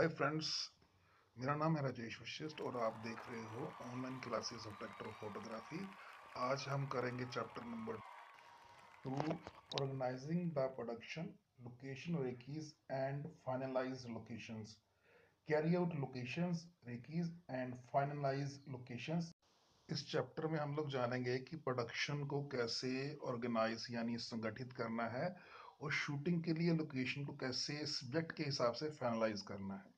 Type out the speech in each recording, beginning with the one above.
Hi friends. मेरा नाम है राजेश वशिष्ठ और आप देख रहे हो online classes of vector photography. आज हम करेंगे chapter number 2, organising the production location recces and finalise locations. Carry out locations recces and finalise locations. इस चैप्टर में हम लोग जानेंगे कि प्रोडक्शन को कैसे ऑर्गेनाइज यानी संगठित करना है और शूटिंग के लिए लोकेशन को कैसे सब्जेक्ट के हिसाब से फाइनलाइज करना है।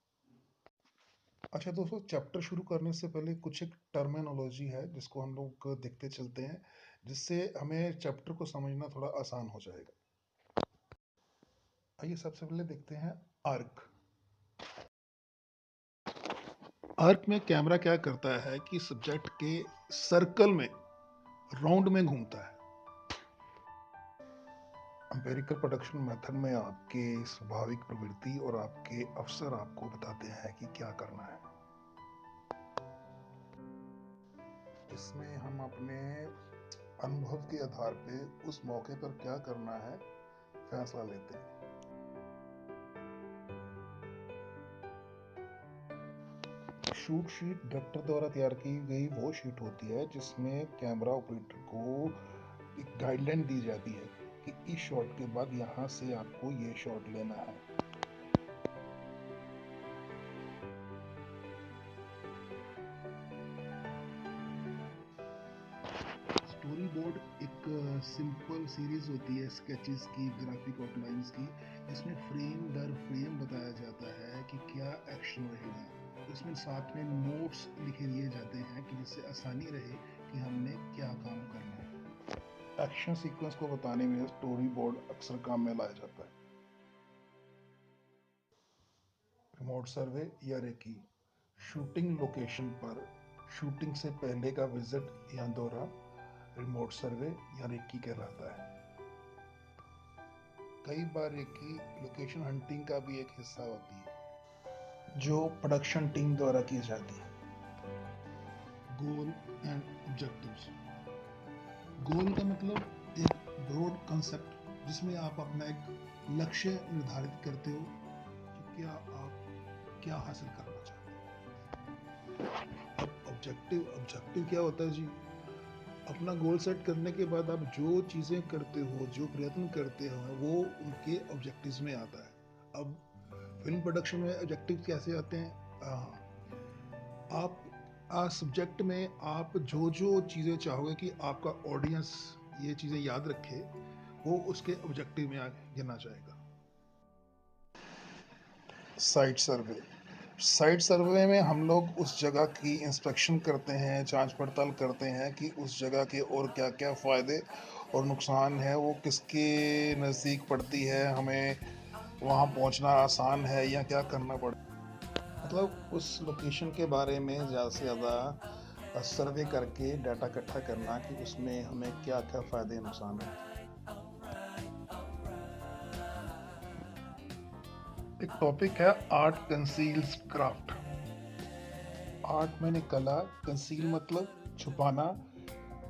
अच्छा दोस्तों, चैप्टर शुरू करने से पहले कुछ एक टर्मिनोलॉजी है जिसको हम लोग देखते चलते हैं, जिससे हमें चैप्टर को समझना थोड़ा आसान हो जाएगा। आइए सबसे पहले देखते हैं आर्क। आर्क में कैमरा क्या करता है कि सब्जेक्ट के सर्कल में राउंड में घूमता है। एम्पिरिकल प्रोडक्शन मेथड में आपके स्वाभाविक प्रवृत्ति और आपके अफसर आपको बताते हैं कि क्या करना है। इसमें हम अपने अनुभव के आधार पे उस मौके पर क्या करना है फैसला लेते हैं। शूट शीट डायरेक्टर द्वारा तैयार की गई वो शीट होती है जिसमें कैमरा ऑपरेटर को एक गाइडलाइन दी जाती है कि इस शॉट के बाद यहाँ से आपको ये शॉट लेना है। स्टोरी बोर्ड एक सिंपल सीरीज होती है स्केचेस की, ग्राफिक आउटलाइंस की, जिसमें फ्रेम दर फ्रेम बताया जाता है कि क्या एक्शन रहेगा। उसमें साथ में नोट्स लिखे दिए जाते हैं कि जिससे आसानी रहे कि हमने क्या काम करना है। एक्शन सीक्वेंस को बताने में स्टोरी बोर्ड अक्सर काम में लाया जाता है। रिमोट सर्वे या रेकी। शूटिंग लोकेशन पर शूटिंग से पहले का विजिट या दौरा रिमोट सर्वे या रेकी कहलाता है। कई बार रेकी लोकेशन हंटिंग का भी एक हिस्सा होती है जो प्रोडक्शन टीम द्वारा की जाती है। Goal and objectives. गोल का मतलब एक ब्रॉड कंसेप्ट जिसमें आप अपना एक लक्ष्य निर्धारित करते हो कि क्या हासिल करना चाहते हो। अब ऑब्जेक्टिव क्या होता है जी? अपना गोल सेट करने के बाद आप जो चीज़ें करते हो, जो प्रयत्न करते हो, वो उनके ऑब्जेक्टिव्स में आता है। अब फिल्म प्रोडक्शन में ऑब्जेक्टिव कैसे आते हैं? आप सब्जेक्ट में आप जो जो चीज़ें चाहोगे कि आपका ऑडियंस ये चीज़ें याद रखे, वो उसके ऑब्जेक्टिव में गिना जाएगा। साइट सर्वे। साइट सर्वे में हम लोग उस जगह की इंस्पेक्शन करते हैं, जांच पड़ताल करते हैं कि उस जगह के और क्या क्या फ़ायदे और नुकसान है, वो किसके नज़दीक पड़ती है, हमें वहाँ पहुँचना आसान है या क्या करना पड़ता है। मतलब उस लोकेशन के बारे में ज़्यादा से ज़्यादा सर्वे करके डाटा इकट्ठा करना कि उसमें हमें क्या क्या फ़ायदे नुकसान है। एक टॉपिक है आर्ट कंसील्स क्राफ्ट। आर्ट मैंने कला, कंसील मतलब छुपाना,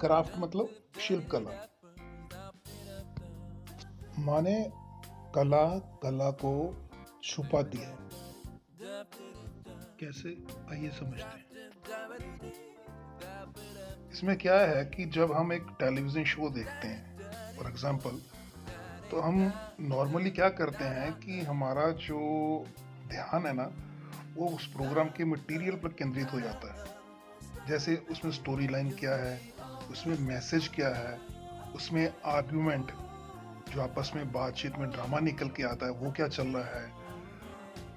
क्राफ्ट मतलब शिल्प कला। माने कला कला को छुपाती है। कैसे, आइए समझते हैं। इसमें क्या है कि जब हम एक टेलीविज़न शो देखते हैं फॉर एग्जांपल, तो हम नॉर्मली क्या करते हैं कि हमारा जो ध्यान है ना, वो उस प्रोग्राम के मटेरियल पर केंद्रित हो जाता है। जैसे उसमें स्टोरी लाइन क्या है, उसमें मैसेज क्या है, उसमें आर्ग्यूमेंट जो आपस में बातचीत में ड्रामा निकल के आता है वो क्या चल रहा है,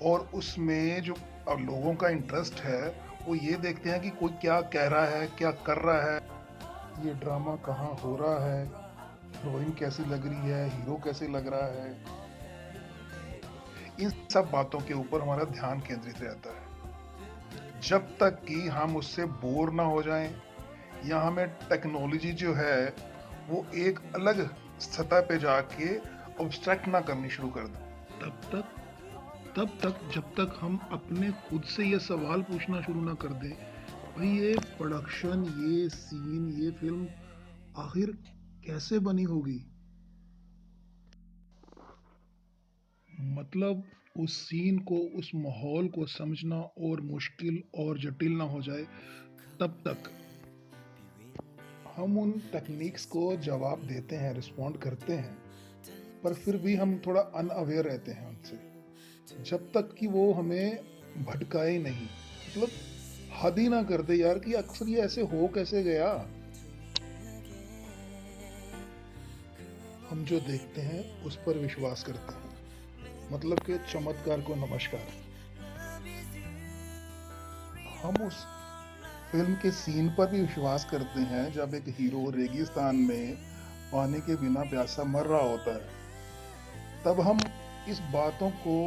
और उसमें जो अब लोगों का इंटरेस्ट है वो ये देखते हैं कि कोई क्या कह रहा है, क्या कर रहा है, ये ड्रामा कहाँ हो रहा है, हीरोइन कैसी लग रही है, हीरो कैसे लग रहा है। इन सब बातों के ऊपर हमारा ध्यान केंद्रित रहता है जब तक कि हम उससे बोर ना हो जाएं या हमें टेक्नोलॉजी जो है वो एक अलग सतह पे जाके ऑब्स्ट्रैक्ट ना करनी शुरू कर दे। तब तक जब तक हम अपने खुद से ये सवाल पूछना शुरू ना कर दें, भाई ये प्रोडक्शन, ये सीन, ये फिल्म आखिर कैसे बनी होगी। मतलब उस सीन को, उस माहौल को समझना और मुश्किल और जटिल ना हो जाए, तब तक हम उन टेक्निक्स को जवाब देते हैं, रिस्पॉन्ड करते हैं, पर फिर भी हम थोड़ा अनअवेयर रहते हैं उनसे, जब तक कि वो हमें भटकाए नहीं, मतलब हद ही ना कर दे यार कि अक्सर ये ऐसे हो कैसे गया। हम जो देखते हैं उस पर विश्वास करते हैं, मतलब कि चमत्कार को नमस्कार। हम उस फिल्म के सीन पर भी विश्वास करते हैं जब एक हीरो रेगिस्तान में पानी के बिना प्यासा मर रहा होता है। तब हम इस बातों को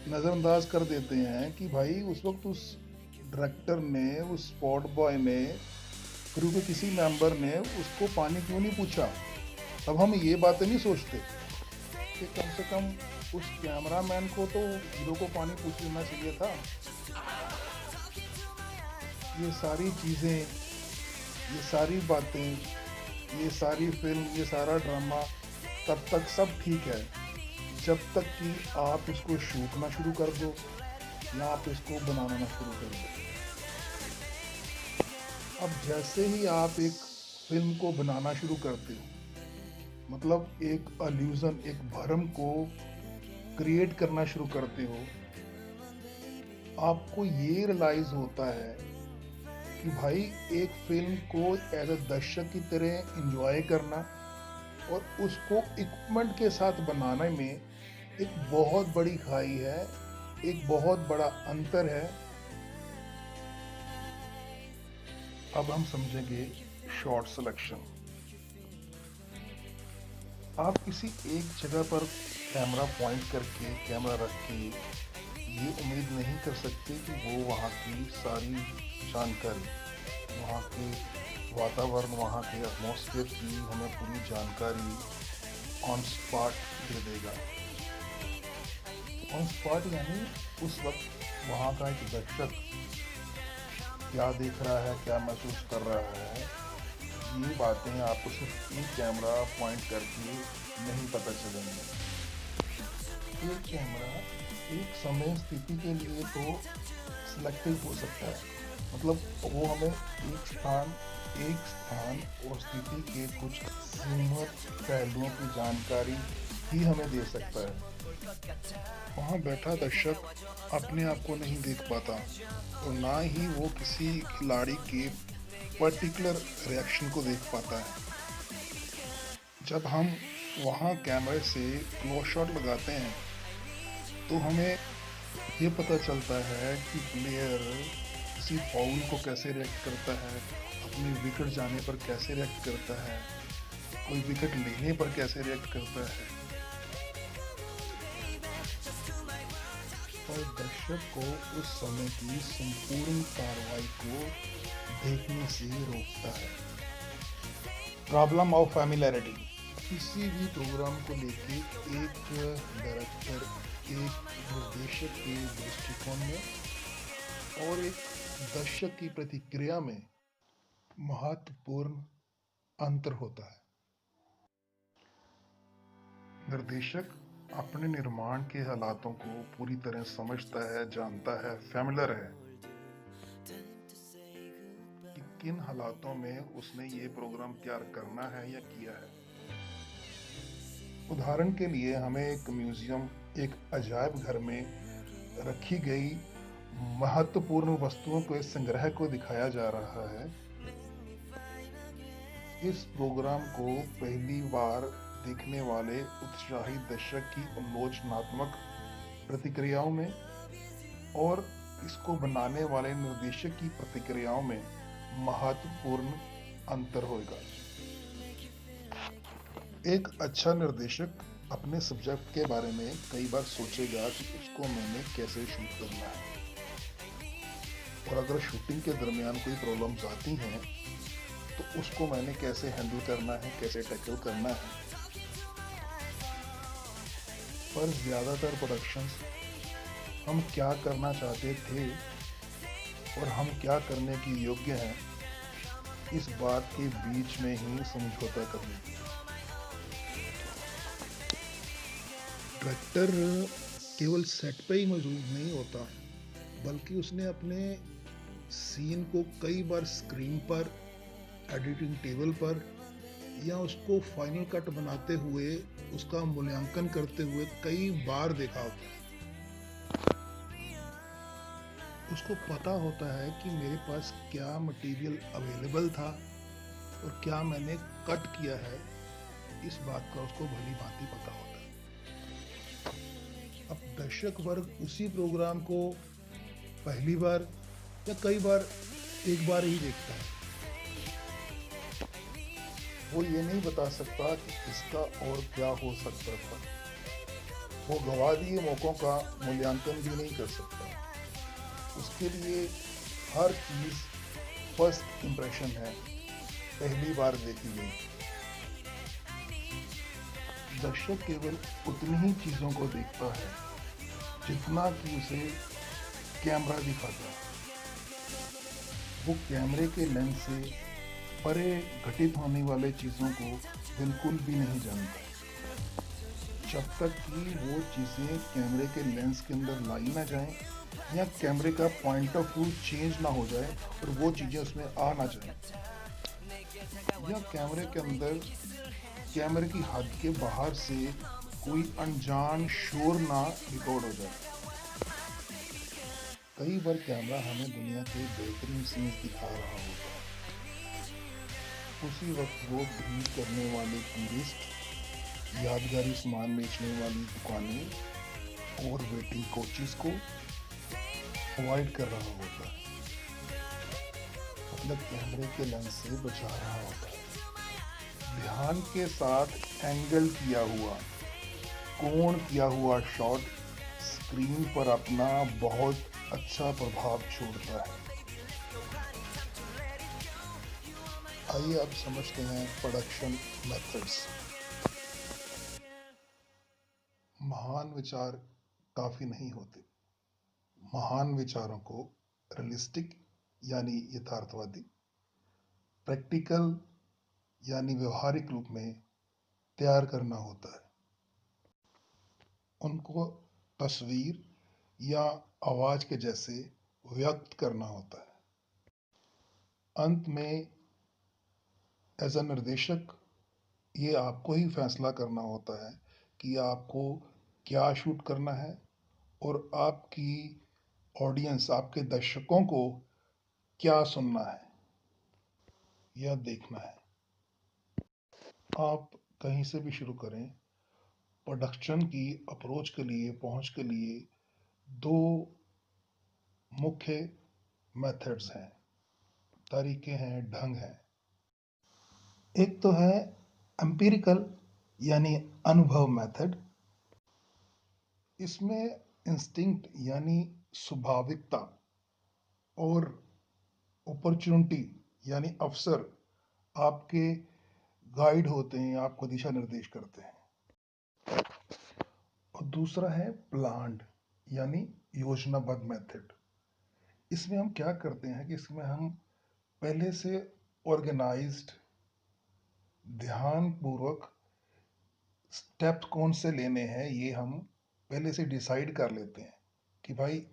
नज़रअंदाज कर देते हैं कि भाई उस वक्त उस डायरेक्टर ने, उस स्पॉट बॉय ने, क्रू के किसी मेंबर ने उसको पानी क्यों नहीं पूछा। तब हम ये बातें नहीं सोचते कि कम से कम उस कैमरामैन को तो हीरो को पानी पूछ लेना चाहिए था। ये सारी चीज़ें, ये सारी बातें, ये सारी फिल्म, ये सारा ड्रामा तब तक सब ठीक है जब तक कि आप इसको शूट ना शुरू कर दो या आप इसको बनाना ना शुरू कर दो। अब जैसे ही आप एक फिल्म को बनाना शुरू करते हो, मतलब एक अल्यूजन, एक भ्रम को क्रिएट करना शुरू करते हो, आपको ये रियलाइज होता है कि भाई एक फिल्म को एज अ दर्शक की तरह एंजॉय करना और उसको इक्विपमेंट के साथ बनाने में एक बहुत बड़ी खाई है, एक बहुत बड़ा अंतर है। अब हम समझेंगे शॉट सिलेक्शन। आप किसी एक जगह पर कैमरा पॉइंट करके, कैमरा रख के ये उम्मीद नहीं कर सकते कि वो वहाँ की सारी जानकारी, वहाँ के वातावरण, वहाँ के एटमॉस्फेयर की हमें पूरी जानकारी ऑन स्पॉट दे देगा। ऑन स्पॉट यानी उस वक्त वहाँ का एक दर्शक क्या देख रहा है, क्या महसूस कर रहा है, ये बातें आपको सिर्फ एक कैमरा पॉइंट करके नहीं पता चलेंगे। एक कैमरा एक समय स्थिति के लिए तो सिलेक्टिव हो सकता है, मतलब वो हमें एक स्थान और स्थिति के कुछ सीमित पहलुओं की जानकारी ही हमें दे सकता है। वहाँ बैठा दर्शक अपने आप को नहीं देख पाता और ना ही वो किसी खिलाड़ी के पर्टिकुलर रिएक्शन को देख पाता है। जब हम वहाँ कैमरे से क्लोज शॉट लगाते हैं तो हमें ये पता चलता है कि प्लेयर किसी फाउल को कैसे रिएक्ट करता है, अपनी विकेट जाने पर कैसे रिएक्ट करता है, कोई विकेट लेने पर कैसे रिएक्ट करता है, और दर्शक को उस समय की संपूर्ण कार्रवाई को देखने से रोकता है। Problem of familiarity. किसी भी प्रोग्राम को लेके एक डायरेक्टर, एक निर्देशक के दृष्टिकोण में और एक दर्शक की प्रतिक्रिया में महत्वपूर्ण अंतर होता है। निर्देशक अपने निर्माण के हालातों को पूरी तरह समझता है, जानता है, फैमिलियर है कि किन हालातों में उसने ये प्रोग्राम तैयार करना है या किया है। उदाहरण के लिए हमें एक म्यूजियम, एक अजायब घर में रखी गई महत्वपूर्ण वस्तुओं के संग्रह को दिखाया जा रहा है। इस प्रोग्राम को पहली बार देखने वाले उत्साही दर्शक की आलोचनात्मक प्रतिक्रियाओं में और इसको बनाने वाले निर्देशक की प्रतिक्रियाओं में महत्वपूर्ण अंतर होगा। एक अच्छा निर्देशक अपने सब्जेक्ट के बारे में कई बार सोचेगा कि उसको मैंने कैसे शूट करना है, और अगर शूटिंग के दरमियान कोई प्रॉब्लम्स आती हैं तो उसको मैंने कैसे हैंडल करना है, कैसे टैकल करना है। पर ज़्यादातर प्रोडक्शंस हम क्या करना चाहते थे और हम क्या करने की योग्य हैं, इस बात के बीच में ही समझौता कर लेते हैं। डायरेक्टर केवल सेट पे ही मौजूद नहीं होता, बल्कि उसने अपने सीन को कई बार स्क्रीन पर, एडिटिंग टेबल पर या उसको फाइनल कट बनाते हुए, उसका मूल्यांकन करते हुए कई बार देखा होता है। उसको पता होता है कि मेरे पास क्या मटेरियल अवेलेबल था और क्या मैंने कट किया है, इस बात का उसको भली भांति पता होता है। अब दर्शक वर्ग उसी प्रोग्राम को पहली बार या कई बार एक बार ही देखता है। वो ये नहीं बता सकता कि इसका और क्या हो सकता था। वो गवा दिए मौकों का मूल्यांकन भी नहीं कर सकता। उसके लिए हर चीज फर्स्ट इंप्रेशन है, पहली बार देखी गई। दर्शक केवल उतनी ही चीजों को देखता है जितना कि उसे कैमरा दिखाता है। वो कैमरे के लेंस से परे घटित होने वाले चीजों को बिल्कुल भी नहीं जानता, जब तक कि वो चीजें कैमरे के लेंस के अंदर लाई ना जाएं या कैमरे का पॉइंट ऑफ व्यू चेंज ना हो जाए और वो चीजें उसमें आ ना जाए, या कैमरे के अंदर कैमरे की हद के बाहर से कोई अनजान शोर ना रिकॉर्ड हो जाए। कई बार कैमरा हमें दुनिया के बेहतरीन सीन्स दिखा रहा होता है। उसी वक्त वो भीड़ करने वाले टूरिस्ट, यादगारी सामान बेचने वाली दुकानें और वेटिंग कोचेस को अवॉइड कर रहा होता है, मतलब कैमरे के लेंस से बचा रहा होता है। ध्यान के साथ एंगल किया हुआ, कोण किया हुआ शॉट स्क्रीन पर अपना बहुत अच्छा प्रभाव छोड़ता है। आइए अब समझते हैं प्रोडक्शन मेथड्स। महान विचार काफी नहीं होते। महान विचारों को रियलिस्टिक यानी यथार्थवादी, प्रैक्टिकल यानी व्यवहारिक रूप में तैयार करना होता है। उनको तस्वीर या आवाज के जैसे व्यक्त करना होता है। अंत में एज अ निर्देशक ये आपको ही फैसला करना होता है कि आपको क्या शूट करना है और आपकी ऑडियंस, आपके दर्शकों को क्या सुनना है या देखना है। आप कहीं से भी शुरू करें, प्रोडक्शन की अप्रोच के लिए, पहुंच के लिए दो मुख्य मेथड्स हैं, तरीके हैं, ढंग हैं। एक तो है एम्पिरिकल यानी अनुभव मेथड। इसमें इंस्टिंक्ट यानी स्वाभाविकता और अपॉर्चुनिटी यानी अवसर आपके गाइड होते हैं, आपको दिशा निर्देश करते हैं। और दूसरा है प्लान्ड यानी योजनाबद्ध मेथड। इसमें हम क्या करते हैं कि इसमें हम पहले से ऑर्गेनाइज्ड, ध्यानपूर्वक स्टेप्स कौन से लेने हैं ये हम पहले से डिसाइड कर लेते हैं कि भाई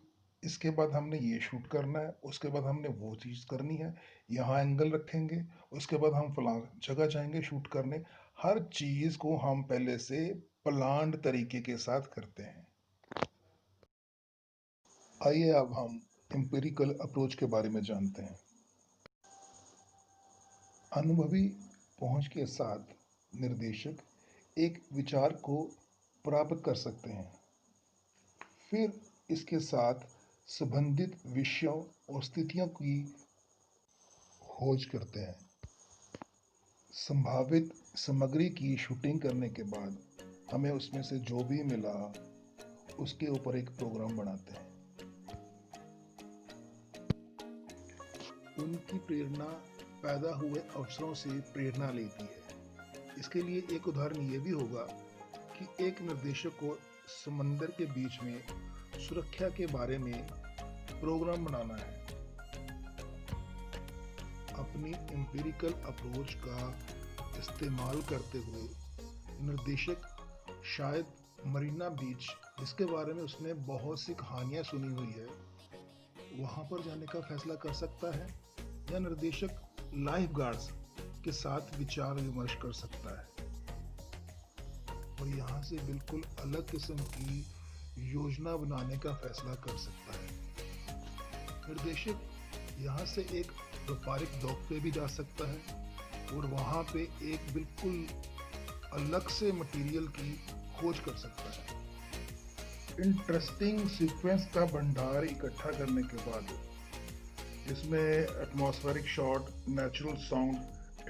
इसके बाद हमने ये शूट करना है, उसके बाद हमने वो चीज़ करनी है, यहाँ एंगल रखेंगे, उसके बाद हम फलां जगह जाएंगे शूट करने। हर चीज़ को हम पहले से प्लान्ड तरीके के साथ करते हैं। आइए अब हम एम्पिरिकल अप्रोच के बारे में जानते हैं। अनुभवी पहुंच के साथ निर्देशक एक विचार को प्राप्त कर सकते हैं, फिर इसके साथ संबंधित विषयों और स्थितियों की खोज करते हैं। संभावित सामग्री की शूटिंग करने के बाद हमें उसमें से जो भी मिला उसके ऊपर एक प्रोग्राम बनाते हैं। उनकी प्रेरणा पैदा हुए अवसरों से प्रेरणा लेती है। इसके लिए एक उदाहरण ये भी होगा कि एक निर्देशक को समंदर के बीच में सुरक्षा के बारे में प्रोग्राम बनाना है। अपनी एम्पिरिकल अप्रोच का इस्तेमाल करते हुए निर्देशक शायद मरीना बीच जिसके बारे में उसने बहुत सी कहानियां सुनी हुई है, वहां पर जाने का फैसला कर सकता है, या निर्देशक लाइफ गार्ड्स के साथ विचार विमर्श कर सकता है और यहाँ से बिल्कुल अलग किस्म की योजना बनाने का फैसला कर सकता है। निर्देशक यहाँ से एक व्यापारिक दौर पे भी जा सकता है और वहाँ पे एक बिल्कुल अलग से मटेरियल की खोज कर सकता है। इंटरेस्टिंग सीक्वेंस का भंडार इकट्ठा करने के बाद इसमें atmospheric shot, natural sound,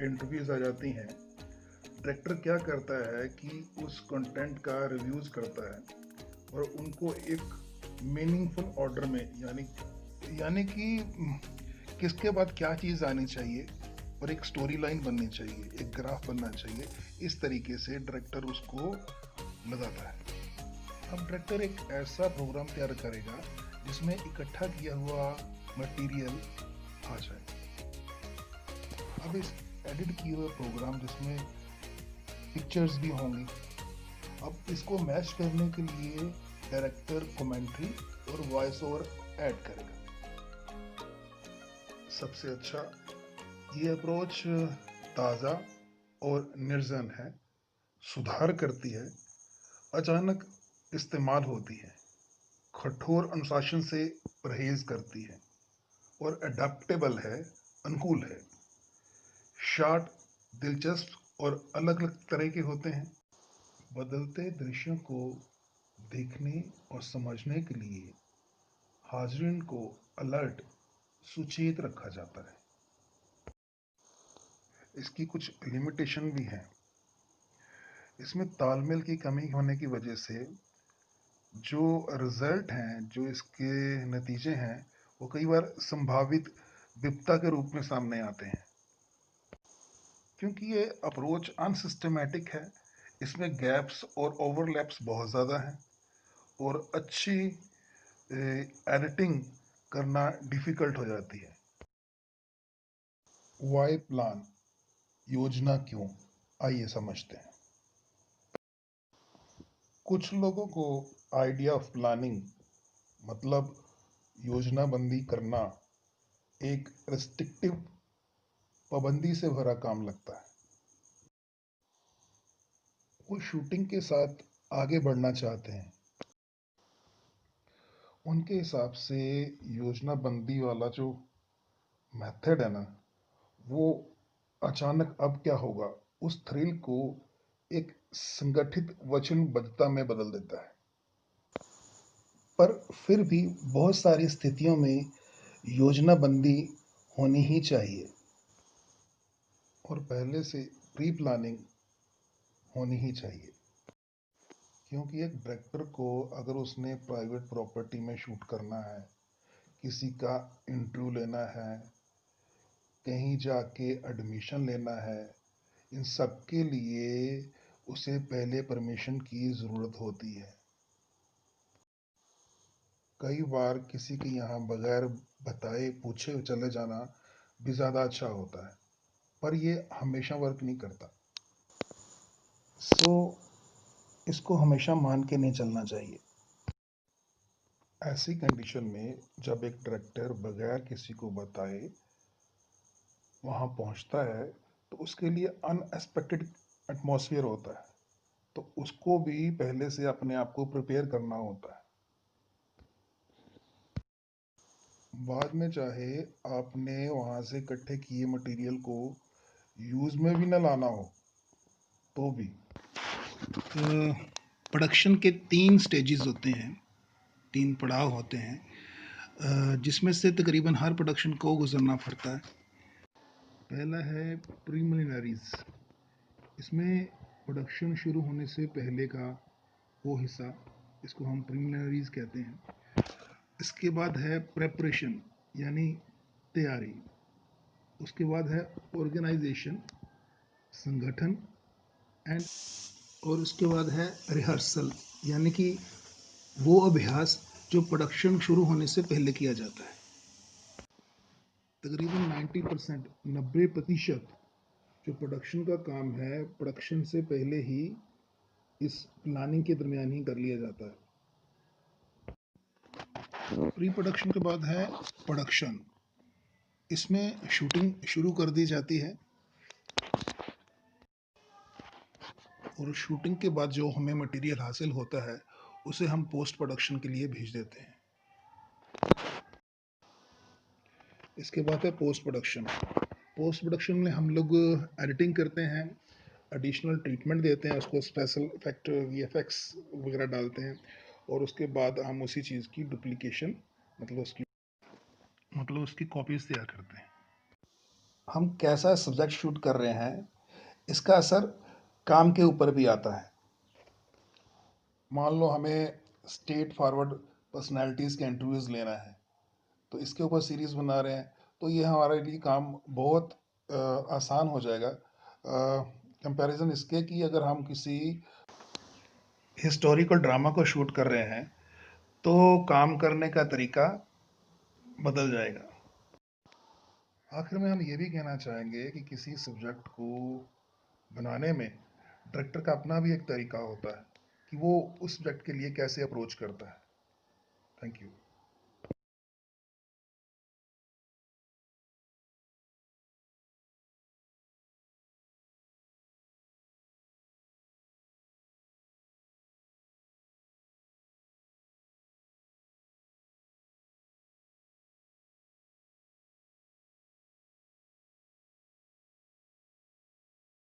interviews आ जाती हैं। डायरेक्टर क्या करता है कि उस कंटेंट का रिव्यूज करता है और उनको एक मीनिंगफुल ऑर्डर में, यानी कि किसके बाद क्या चीज़ आनी चाहिए और एक स्टोरी लाइन बननी चाहिए, एक ग्राफ बनना चाहिए, इस तरीके से डायरेक्टर उसको लगाता है। अब डायरेक्टर एक ऐसा प्रोग्राम तैयार करेगा जिसमें इकट्ठा किया हुआ मटेरियल आ जाए। अब इस एडिट किए हुए प्रोग्राम जिसमें पिक्चर्स भी होंगी, अब इसको मैच करने के लिए डायरेक्टर कमेंट्री और वॉइस ओवर ऐड करेगा। सबसे अच्छा ये अप्रोच ताज़ा और निर्जन है, सुधार करती है, अचानक इस्तेमाल होती है, कठोर अनुशासन से परहेज करती है और अडेप्टेबल है, अनुकूल है। शॉट दिलचस्प और अलग अलग तरह के होते हैं। बदलते दृश्यों को देखने और समझने के लिए हाज़रीन को अलर्ट, सुचेत रखा जाता है। इसकी कुछ लिमिटेशन भी हैं। इसमें तालमेल की कमी होने की वजह से जो रिजल्ट हैं, जो इसके नतीजे हैं, वो कई बार संभावित विपदा के रूप में सामने आते हैं। क्योंकि ये अप्रोच अनसिस्टमेटिक है, इसमें गैप्स और ओवरलैप्स बहुत ज़्यादा हैं और अच्छी एडिटिंग करना डिफ़िकल्ट हो जाती है। वाई प्लान, योजना क्यों? आइए समझते हैं। कुछ लोगों को आइडिया ऑफ प्लानिंग मतलब योजनाबंदी करना एक रेस्ट्रिक्टिव, पाबंदी से भरा काम लगता है। वो शूटिंग के साथ आगे बढ़ना चाहते हैं। उनके हिसाब से योजनाबंदी वाला जो मेथड है ना, वो अचानक अब क्या होगा उस थ्रिल को एक संगठित वचनबद्धता में बदल देता है। पर फिर भी बहुत सारी स्थितियों में योजनाबंदी होनी ही चाहिए और पहले से प्री प्लानिंग होनी ही चाहिए। क्योंकि एक डायरेक्टर को अगर उसने प्राइवेट प्रॉपर्टी में शूट करना है, किसी का इंटरव्यू लेना है, कहीं जाके एडमिशन लेना है, इन सब के लिए उसे पहले परमिशन की ज़रूरत होती है। कई बार किसी के यहाँ बगैर बताए पूछे चले जाना भी ज़्यादा अच्छा होता है, पर ये हमेशा वर्क नहीं करता। सो इसको हमेशा मान के नहीं चलना चाहिए। ऐसी कंडीशन में जब एक डायरेक्टर बगैर किसी को बताए वहाँ पहुँचता है तो उसके लिए अनएक्सपेक्टेड एटमॉस्फेयर होता है, तो उसको भी पहले से अपने आप को प्रिपेयर करना होता है। बाद में चाहे आपने वहाँ से इकट्ठे किए मटेरियल को यूज़ में भी न लाना हो तो भी प्रोडक्शन के 3 स्टेजेस होते हैं, 3 पड़ाव होते हैं, जिसमें से तकरीबन हर प्रोडक्शन को गुजरना पड़ता है। पहला है प्रीलिमिनरीज। इसमें प्रोडक्शन शुरू होने से पहले का वो हिस्सा, इसको हम प्रीलिमिनरीज कहते हैं। इसके बाद है प्रेपरेशन यानी तैयारी। उसके बाद है ऑर्गेनाइजेशन, संगठन, एंड और उसके बाद है रिहर्सल यानी कि वो अभ्यास जो प्रोडक्शन शुरू होने से पहले किया जाता है। तकरीबन 90% जो प्रोडक्शन का काम है, प्रोडक्शन से पहले ही इस प्लानिंग के दरमियान ही कर लिया जाता है। प्री प्रोडक्शन के बाद है प्रोडक्शन। इसमें शूटिंग शुरू कर दी जाती है और शूटिंग के बाद जो हमें मटेरियल हासिल होता है उसे हम पोस्ट प्रोडक्शन के लिए भेज देते हैं। इसके बाद है पोस्ट प्रोडक्शन। पोस्ट प्रोडक्शन में हम लोग एडिटिंग करते हैं, एडिशनल ट्रीटमेंट देते हैं, उसको स्पेशल इफेक्ट वीएफएक्स वगैरह डालते हैं और उसके बाद हम उसी चीज़ की डुप्लीकेशन मतलब उसकी कॉपीज तैयार करते हैं। हम कैसा सब्जेक्ट शूट कर रहे हैं इसका असर काम के ऊपर भी आता है। मान लो हमें स्टेट फॉरवर्ड पर्सनालिटीज़ के इंटरव्यूज़ लेना है, तो इसके ऊपर सीरीज़ बना रहे हैं, तो ये हमारे लिए काम बहुत आसान हो जाएगा कंपैरिजन इसके कि अगर हम किसी हिस्टोरिकल ड्रामा को शूट कर रहे हैं तो काम करने का तरीका बदल जाएगा। आखिर में हम ये भी कहना चाहेंगे कि किसी सब्जेक्ट को बनाने में डायरेक्टर का अपना भी एक तरीका होता है कि वो उस सब्जेक्ट के लिए कैसे अप्रोच करता है। Thank you.